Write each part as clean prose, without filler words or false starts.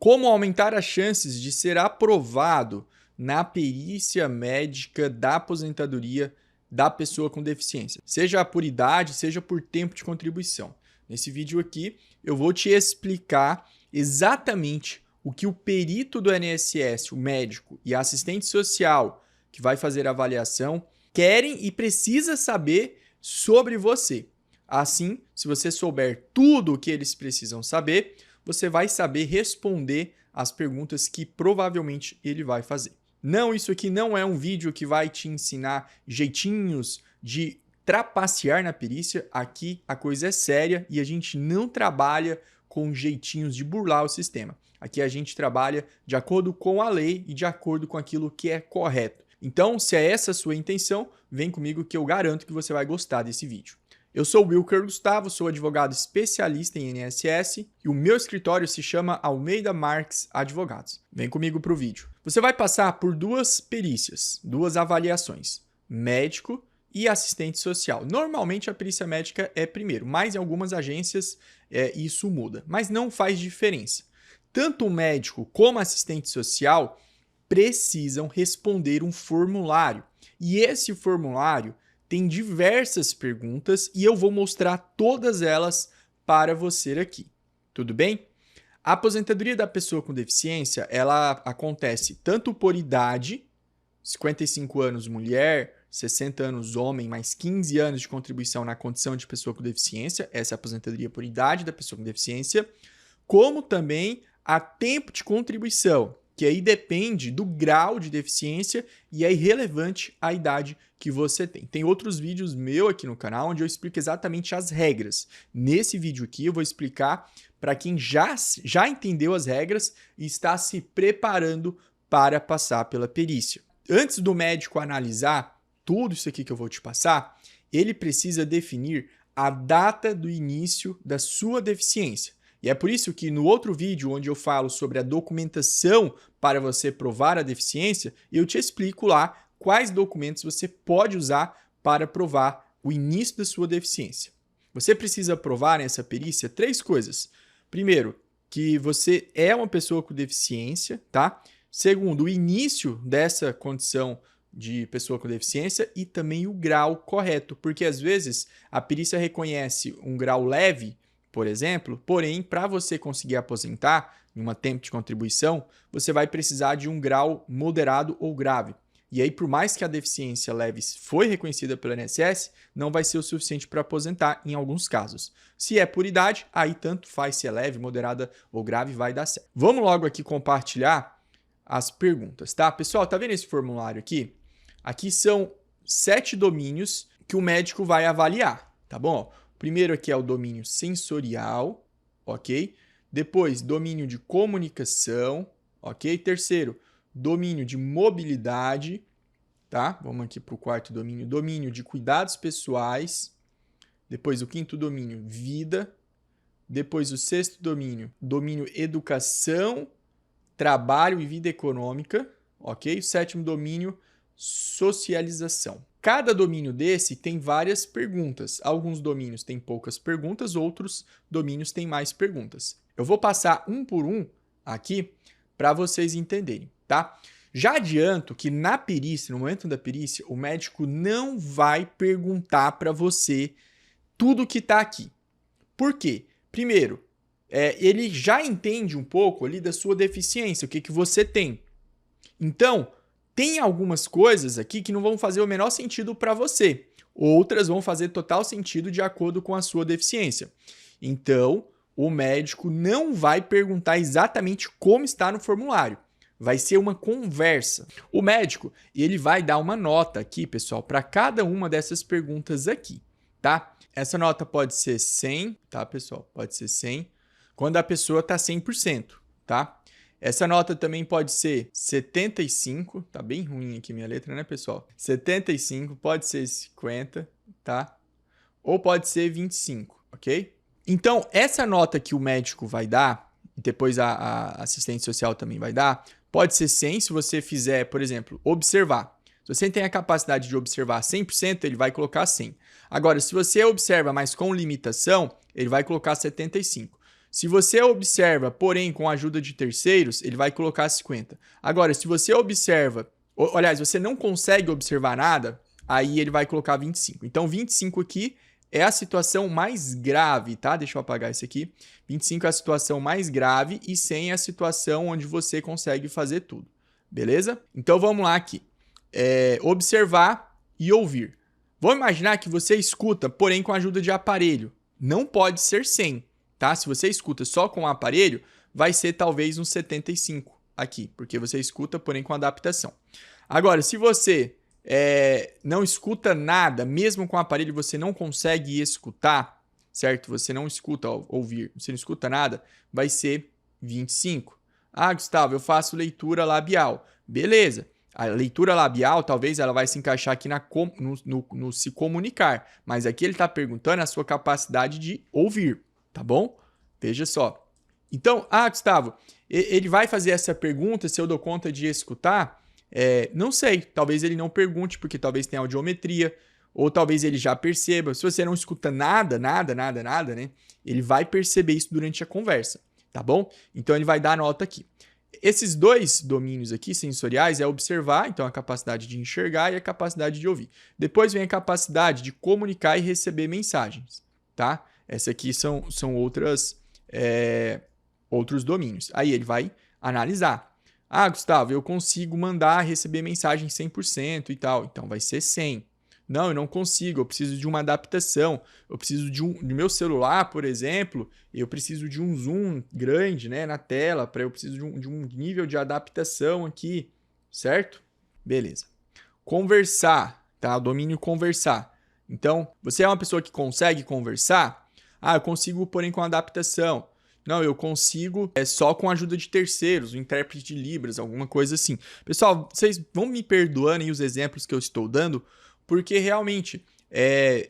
Como aumentar as chances de ser aprovado na perícia médica da aposentadoria da pessoa com deficiência, seja por idade, seja por tempo de contribuição. Nesse vídeo aqui, eu vou te explicar exatamente o que o perito do INSS, o médico e a assistente social que vai fazer a avaliação querem e precisa saber sobre você. Assim, se você souber tudo o que eles precisam saber, você vai saber responder as perguntas que provavelmente ele vai fazer. Não, isso aqui não é um vídeo que vai te ensinar jeitinhos de trapacear na perícia. Aqui a coisa é séria e a gente não trabalha com jeitinhos de burlar o sistema. Aqui a gente trabalha de acordo com a lei e de acordo com aquilo que é correto. Então, se é essa a sua intenção, vem comigo que eu garanto que você vai gostar desse vídeo. Eu sou o Wilker Gustavo, sou advogado especialista em INSS e o meu escritório se chama Almeida Marques Advogados. Vem comigo para o vídeo. Você vai passar por duas perícias, duas avaliações, médico e assistente social. Normalmente a perícia médica é primeiro, mas em algumas agências isso muda, mas não faz diferença. Tanto o médico como o assistente social precisam responder um formulário e esse formulário tem diversas perguntas e eu vou mostrar todas elas para você aqui. Tudo bem? A aposentadoria da pessoa com deficiência, ela acontece tanto por idade, 55 anos mulher, 60 anos homem, mais 15 anos de contribuição na condição de pessoa com deficiência, essa é a aposentadoria por idade da pessoa com deficiência, como também a tempo de contribuição, que aí depende do grau de deficiência e é irrelevante a idade que você tem. Tem outros vídeos meus aqui no canal onde eu explico exatamente as regras. Nesse vídeo aqui eu vou explicar para quem já entendeu as regras e está se preparando para passar pela perícia. Antes do médico analisar tudo isso aqui que eu vou te passar, ele precisa definir a data do início da sua deficiência. E é por isso que no outro vídeo, onde eu falo sobre a documentação para você provar a deficiência, eu te explico lá quais documentos você pode usar para provar o início da sua deficiência. Você precisa provar nessa perícia 3 coisas. Primeiro, que você é uma pessoa com deficiência, tá? Segundo, o início dessa condição de pessoa com deficiência e também o grau correto, porque às vezes a perícia reconhece um grau leve, por exemplo, porém, para você conseguir aposentar em uma tempo de contribuição, você vai precisar de um grau moderado ou grave. E aí, por mais que a deficiência leve foi reconhecida pelo INSS, não vai ser o suficiente para aposentar em alguns casos. Se é por idade, aí tanto faz se é leve, moderada ou grave, vai dar certo. Vamos logo aqui compartilhar as perguntas, tá? Pessoal, tá vendo esse formulário aqui? Aqui são 7 domínios que o médico vai avaliar, tá bom? Primeiro aqui é o domínio sensorial, ok? Depois, domínio de comunicação, ok? Terceiro, domínio de mobilidade, tá? Vamos aqui para o quarto domínio, domínio de cuidados pessoais. Depois, o quinto domínio, vida. Depois, o sexto domínio, domínio educação, trabalho e vida econômica, ok? O sétimo domínio, socialização. Cada domínio desse tem várias perguntas. Alguns domínios têm poucas perguntas, outros domínios têm mais perguntas. Eu vou passar um por um aqui para vocês entenderem, tá? Já adianto que na perícia, no momento da perícia, o médico não vai perguntar para você tudo que está aqui. Por quê? Primeiro, ele já entende um pouco ali da sua deficiência, o que você tem. Então, tem algumas coisas aqui que não vão fazer o menor sentido para você. Outras vão fazer total sentido de acordo com a sua deficiência. Então, o médico não vai perguntar exatamente como está no formulário. Vai ser uma conversa. O médico, ele vai dar uma nota aqui, pessoal, para cada uma dessas perguntas aqui, tá? Essa nota pode ser 100, tá, pessoal? Pode ser 100, quando a pessoa está 100%, tá? Essa nota também pode ser 75, tá bem ruim aqui minha letra, né, pessoal? 75, pode ser 50, tá? Ou pode ser 25, ok? Então, essa nota que o médico vai dar, e depois a assistente social também vai dar, pode ser 100 se você fizer, por exemplo, observar. Se você tem a capacidade de observar 100%, ele vai colocar 100. Agora, se você observa, mas com limitação, ele vai colocar 75. Se você observa, porém com a ajuda de terceiros, ele vai colocar 50. Agora, se você observa, aliás, você não consegue observar nada, aí ele vai colocar 25. Então, 25 aqui é a situação mais grave, tá? Deixa eu apagar isso aqui. 25 é a situação mais grave e 100 é a situação onde você consegue fazer tudo. Beleza? Então, vamos lá aqui. Observar e ouvir. Vamos imaginar que você escuta, porém com a ajuda de aparelho. Não pode ser 100, tá? Se você escuta só com o aparelho, vai ser talvez uns 75 aqui, porque você escuta, porém com adaptação. Agora, se você não escuta nada, mesmo com o aparelho você não consegue escutar, certo? Você não escuta ouvir, você não escuta nada, vai ser 25. Ah, Gustavo, eu faço leitura labial. Beleza. A leitura labial, talvez ela vai se encaixar aqui no se comunicar. Mas aqui ele está perguntando a sua capacidade de ouvir, tá bom? Veja só. Então, Gustavo, ele vai fazer essa pergunta se eu dou conta de escutar? Não sei. Talvez ele não pergunte, porque talvez tenha audiometria. Ou talvez ele já perceba. Se você não escuta nada, né? Ele vai perceber isso durante a conversa, tá bom? Então, ele vai dar nota aqui. Esses dois domínios aqui, sensoriais, é observar, então a capacidade de enxergar e a capacidade de ouvir. Depois vem a capacidade de comunicar e receber mensagens, tá? Essa aqui são outros domínios. Aí ele vai analisar. Gustavo, eu consigo mandar, receber mensagem 100% e tal, então vai ser 100. Não, eu não consigo, eu preciso de uma adaptação, eu preciso do meu celular, por exemplo, eu preciso de um zoom grande, né, na tela, eu preciso de um nível de adaptação aqui, certo? Beleza. Conversar, tá? O domínio conversar. Então, você é uma pessoa que consegue conversar? Eu consigo, porém, com adaptação. Não, eu consigo só com a ajuda de terceiros, um intérprete de Libras, alguma coisa assim. Pessoal, vocês vão me perdoando aí os exemplos que eu estou dando, porque realmente é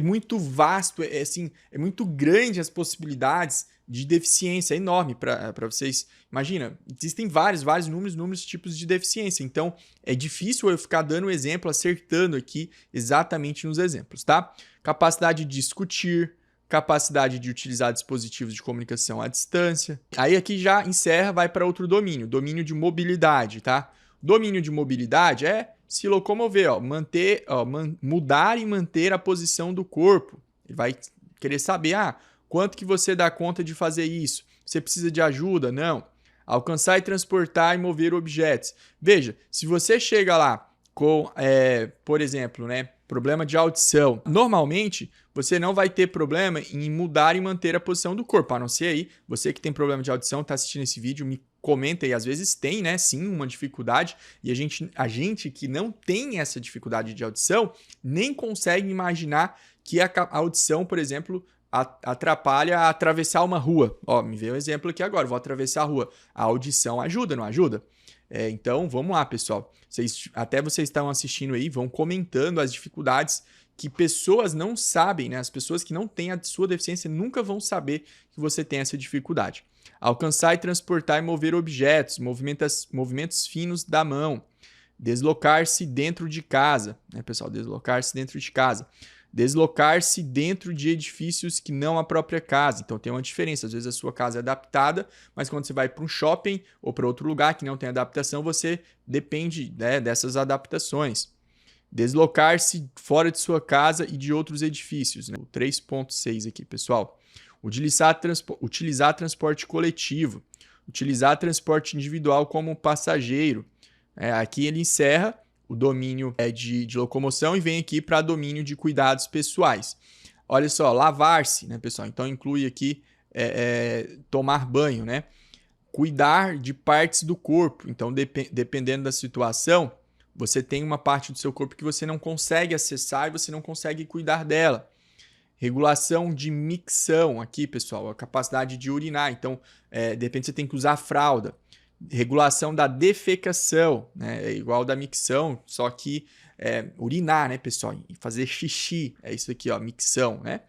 muito vasto, é muito grande as possibilidades de deficiência, é enorme para vocês. Imagina, existem vários números, tipos de deficiência, então é difícil eu ficar dando exemplo, acertando aqui exatamente nos exemplos, tá? Capacidade de discutir, capacidade de utilizar dispositivos de comunicação à distância. Aí aqui já encerra, vai para outro domínio de mobilidade, tá? Domínio de mobilidade é se locomover, mudar e manter a posição do corpo. Ele vai querer saber, quanto que você dá conta de fazer isso? Você precisa de ajuda? Não. Alcançar e transportar e mover objetos. Veja, se você chega lá com, por exemplo, né, problema de audição, normalmente você não vai ter problema em mudar e manter a posição do corpo, a não ser aí, você que tem problema de audição, está assistindo esse vídeo, me comenta aí, às vezes tem, né, sim, uma dificuldade, e a gente que não tem essa dificuldade de audição, nem consegue imaginar que a audição, por exemplo, atrapalha a atravessar uma rua. Me veio um exemplo aqui agora, vou atravessar a rua. A audição ajuda, não ajuda? Então, vamos lá, pessoal. Até vocês estão assistindo aí, vão comentando as dificuldades que pessoas não sabem, né? As pessoas que não têm a sua deficiência nunca vão saber que você tem essa dificuldade. Alcançar e transportar e mover objetos, movimentos finos da mão. Deslocar-se dentro de casa, né, pessoal? Deslocar-se dentro de casa. Deslocar-se dentro de edifícios que não a própria casa. Então tem uma diferença. Às vezes a sua casa é adaptada, mas quando você vai para um shopping ou para outro lugar que não tem adaptação, você depende, né, dessas adaptações. Deslocar-se fora de sua casa e de outros edifícios. Né? O 3.6 aqui, pessoal. Utilizar transporte coletivo. Utilizar transporte individual como passageiro. Aqui ele encerra o domínio de locomoção e vem aqui para domínio de cuidados pessoais. Olha só, lavar-se, né, pessoal? Então inclui aqui tomar banho, né? Cuidar de partes do corpo. Então, dependendo da situação, você tem uma parte do seu corpo que você não consegue acessar e você não consegue cuidar dela. Regulação de micção aqui, pessoal, a capacidade de urinar. Então, de repente você tem que usar fralda. Regulação da defecação, né? É igual da micção, só que urinar, né, pessoal? E fazer xixi, é isso aqui, ó, micção, né?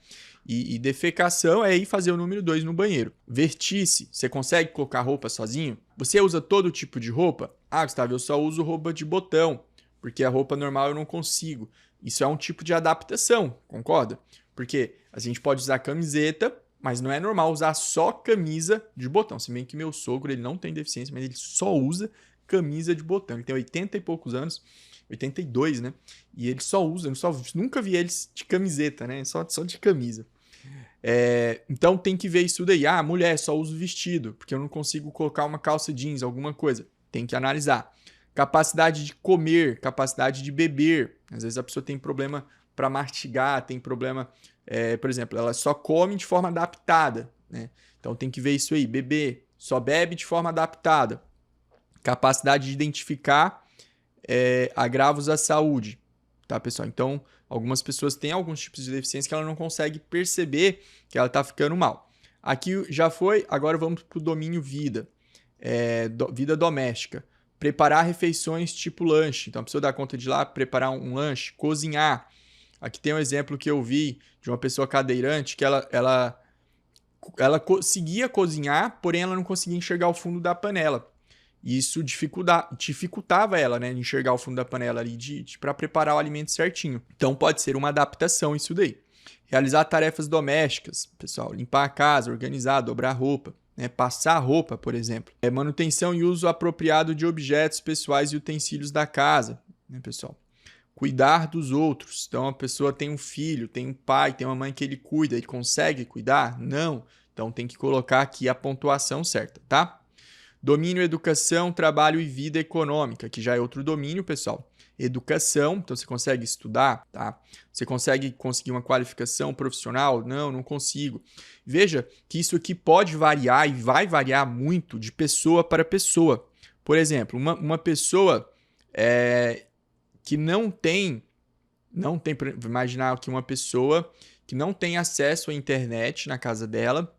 E defecação é ir fazer o número 2 no banheiro. Vestir-se, você consegue colocar roupa sozinho? Você usa todo tipo de roupa? Gustavo, eu só uso roupa de botão, porque a roupa normal eu não consigo. Isso é um tipo de adaptação, concorda? Porque a gente pode usar camiseta mas não é normal usar só camisa de botão. Se bem que meu sogro, ele não tem deficiência, mas ele só usa camisa de botão. Ele tem 80 e poucos anos, 82, né? E ele só usa, nunca vi eles de camiseta, né? Só de camisa. Então tem que ver isso daí. Ah, mulher, só uso vestido, porque eu não consigo colocar uma calça jeans, alguma coisa. Tem que analisar. Capacidade de comer, capacidade de beber. Às vezes a pessoa tem problema para mastigar, tem problema, por exemplo, ela só come de forma adaptada, né? Então tem que ver isso aí. Beber, só bebe de forma adaptada. Capacidade de identificar agravos à saúde, tá, pessoal? Então, algumas pessoas têm alguns tipos de deficiência que ela não consegue perceber que ela está ficando mal. Aqui já foi, agora vamos para o domínio vida. Vida doméstica. Preparar refeições tipo lanche. Então, a pessoa dá conta de ir lá preparar um lanche, cozinhar. Aqui tem um exemplo que eu vi de uma pessoa cadeirante que ela conseguia cozinhar, porém ela não conseguia enxergar o fundo da panela. E isso dificultava ela, né, de enxergar o fundo da panela ali para preparar o alimento certinho. Então pode ser uma adaptação isso daí. Realizar tarefas domésticas, pessoal, limpar a casa, organizar, dobrar roupa, né, passar roupa, por exemplo. Manutenção e uso apropriado de objetos pessoais e utensílios da casa, né, pessoal. Cuidar dos outros. Então a pessoa tem um filho, tem um pai, tem uma mãe que ele cuida, ele consegue cuidar? Não. Então tem que colocar aqui a pontuação certa, tá? Domínio, educação, trabalho e vida econômica, que já é outro domínio, pessoal. Educação, então você consegue estudar, tá? Você conseguir uma qualificação profissional? Não consigo. Veja que isso aqui pode variar e vai variar muito de pessoa para pessoa. Por exemplo, uma pessoa que não tem, imaginar que uma pessoa que não tem acesso à internet na casa dela,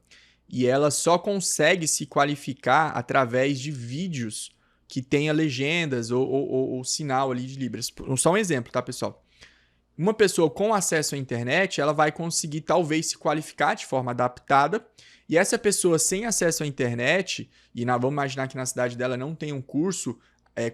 e ela só consegue se qualificar através de vídeos que tenha legendas ou sinal ali de Libras. Só um exemplo, tá, pessoal? Uma pessoa com acesso à internet, ela vai conseguir talvez se qualificar de forma adaptada, e essa pessoa sem acesso à internet, e vamos imaginar que na cidade dela não tem um curso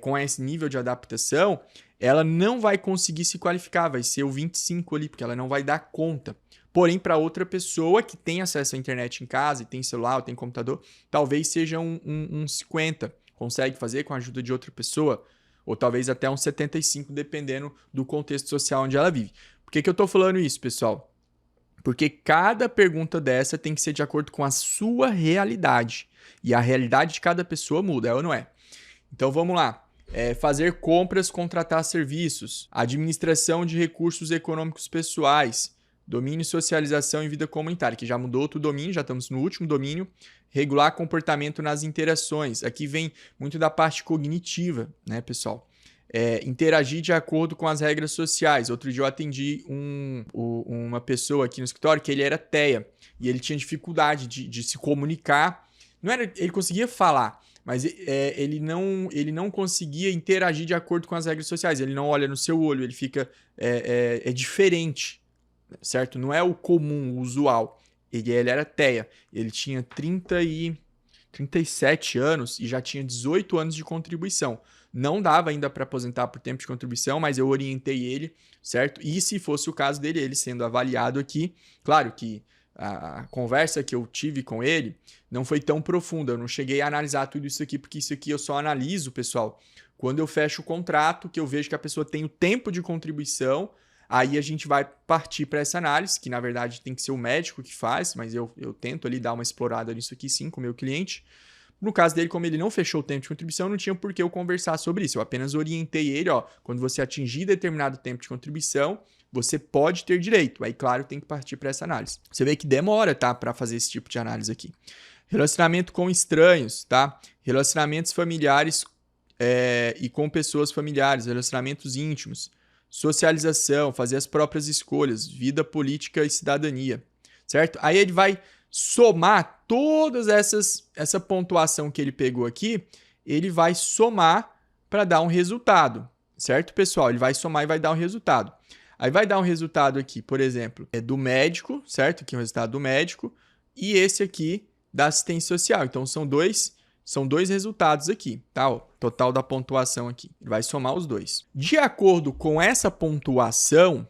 com esse nível de adaptação, ela não vai conseguir se qualificar, vai ser o 25 ali, porque ela não vai dar conta. Porém, para outra pessoa que tem acesso à internet em casa, e tem celular, ou tem computador, talvez seja um 50. Consegue fazer com a ajuda de outra pessoa, ou talvez até um 75, dependendo do contexto social onde ela vive. Por que eu estou falando isso, pessoal? Porque cada pergunta dessa tem que ser de acordo com a sua realidade. E a realidade de cada pessoa muda, é ou não é? Então vamos lá. Fazer compras, contratar serviços, administração de recursos econômicos pessoais, domínio, socialização e vida comunitária, que já mudou outro domínio, já estamos no último domínio. Regular comportamento nas interações. Aqui vem muito da parte cognitiva, né, pessoal? Interagir de acordo com as regras sociais. Outro dia eu atendi uma pessoa aqui no escritório que ele era TEA e ele tinha dificuldade de se comunicar. Ele conseguia falar, mas ele não conseguia interagir de acordo com as regras sociais. Ele não olha no seu olho, ele fica... É diferente, certo? Não é o comum, o usual. Ele era TEA. Ele tinha 37 anos e já tinha 18 anos de contribuição. Não dava ainda para aposentar por tempo de contribuição, mas eu orientei ele, certo? E se fosse o caso dele, ele sendo avaliado aqui, claro que a conversa que eu tive com ele não foi tão profunda, eu não cheguei a analisar tudo isso aqui, porque isso aqui eu só analiso, pessoal, quando eu fecho o contrato, que eu vejo que a pessoa tem o tempo de contribuição, aí a gente vai partir para essa análise, que na verdade tem que ser o médico que faz, mas eu tento ali dar uma explorada nisso aqui sim com o meu cliente. No caso dele, como ele não fechou o tempo de contribuição, não tinha por que eu conversar sobre isso. Eu apenas orientei ele, quando você atingir determinado tempo de contribuição, você pode ter direito. Aí, claro, tem que partir para essa análise. Você vê que demora, tá, para fazer esse tipo de análise aqui. Relacionamento com estranhos, tá? Relacionamentos familiares e com pessoas familiares, relacionamentos íntimos. Socialização, fazer as próprias escolhas, vida política e cidadania, certo? Aí ele vai somar todas essa pontuação que ele pegou aqui, ele vai somar para dar um resultado, certo, pessoal? Ele vai somar e vai dar um resultado. Aí vai dar um resultado aqui, por exemplo, do médico, certo? Aqui é o resultado do médico, e esse aqui da assistência social. Então são dois resultados aqui, tá? O total da pontuação aqui. Ele vai somar os dois. De acordo com essa pontuação,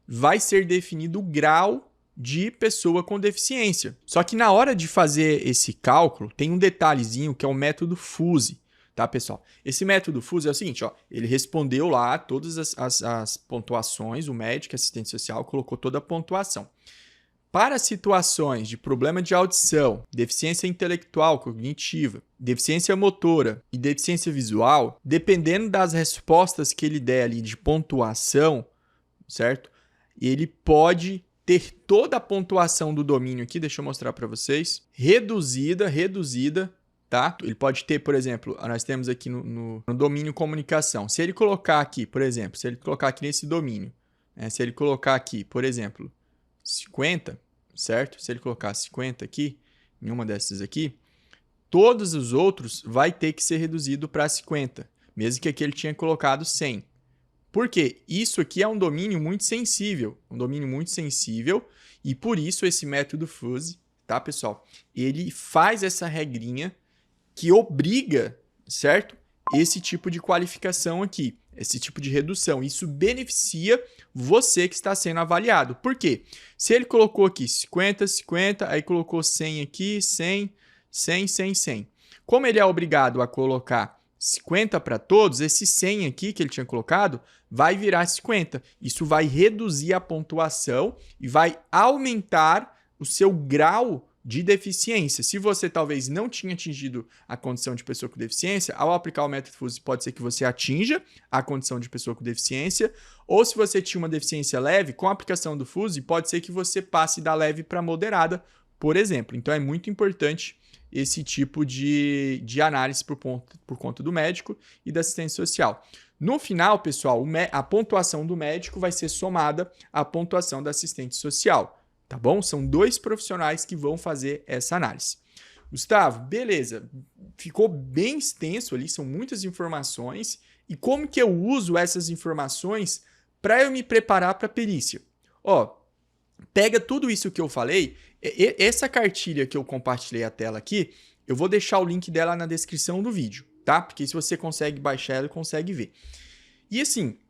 vai ser definido o grau de pessoa com deficiência. Só que na hora de fazer esse cálculo, tem um detalhezinho que é o método FUSE, tá, pessoal? Esse método FUSE é o seguinte, ó, ele respondeu lá todas as pontuações, o médico, assistente social, colocou toda a pontuação. Para situações de problema de audição, deficiência intelectual, cognitiva, deficiência motora e deficiência visual, dependendo das respostas que ele der ali de pontuação, certo? Ele pode ter toda a pontuação do domínio aqui, deixa eu mostrar para vocês, reduzida, tá? Ele pode ter, por exemplo, nós temos aqui no domínio comunicação. Se ele colocar aqui, por exemplo, se ele colocar aqui nesse domínio, se ele colocar aqui, por exemplo, 50, certo? Se ele colocar 50 aqui, em uma dessas aqui, todos os outros vai ter que ser reduzido para 50, mesmo que aqui ele tinha colocado 100. Por quê? Isso aqui é um domínio muito sensível, e por isso esse método FUSE, tá, pessoal? Ele faz essa regrinha que obriga, certo? Esse tipo de qualificação aqui, esse tipo de redução. Isso beneficia você que está sendo avaliado. Por quê? Se ele colocou aqui 50, 50, aí colocou 100 aqui, 100, 100, 100, 100. Como ele é obrigado a colocar 50 para todos, esse 100 aqui que ele tinha colocado vai virar 50. Isso vai reduzir a pontuação e vai aumentar o seu grau de deficiência. Se você talvez não tinha atingido a condição de pessoa com deficiência, ao aplicar o método FUSE pode ser que você atinja a condição de pessoa com deficiência, ou se você tinha uma deficiência leve, com a aplicação do FUSE pode ser que você passe da leve para moderada, por exemplo. Então é muito importante esse tipo de análise por conta do médico e da assistente social. No final, pessoal, a pontuação do médico vai ser somada à pontuação da assistente social. Tá bom? São 2 profissionais que vão fazer essa análise. Gustavo, beleza. Ficou bem extenso ali, são muitas informações. E como que eu uso essas informações para eu me preparar para a perícia? Ó, pega tudo isso que eu falei, essa cartilha que eu compartilhei a tela aqui, eu vou deixar o link dela na descrição do vídeo, tá? Porque se você consegue baixar ela, consegue ver. E assim,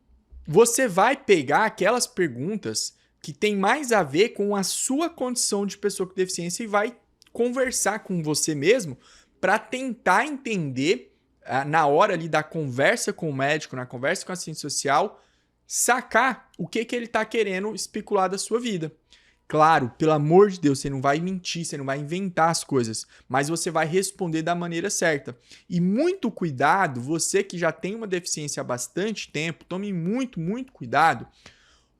você vai pegar aquelas perguntas que tem mais a ver com a sua condição de pessoa com deficiência e vai conversar com você mesmo para tentar entender, na hora ali da conversa com o médico, na conversa com a assistente social, sacar o que ele está querendo especular da sua vida. Claro, pelo amor de Deus, você não vai mentir, você não vai inventar as coisas, mas você vai responder da maneira certa. E muito cuidado, você que já tem uma deficiência há bastante tempo, tome muito, muito cuidado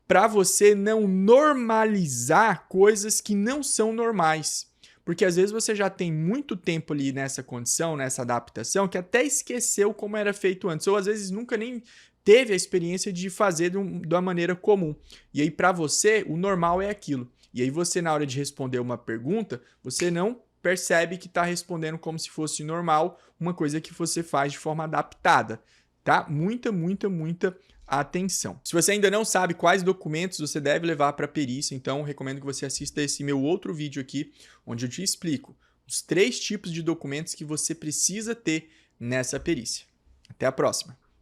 para você não normalizar coisas que não são normais. Porque às vezes você já tem muito tempo ali nessa condição, nessa adaptação, que até esqueceu como era feito antes, ou às vezes nunca nem teve a experiência de fazer de uma maneira comum. E aí, para você, o normal é aquilo. E aí você, na hora de responder uma pergunta, você não percebe que está respondendo como se fosse normal, uma coisa que você faz de forma adaptada, tá? Muita atenção. Se você ainda não sabe quais documentos você deve levar para a perícia, então recomendo que você assista esse meu outro vídeo aqui, onde eu te explico os 3 tipos de documentos que você precisa ter nessa perícia. Até a próxima!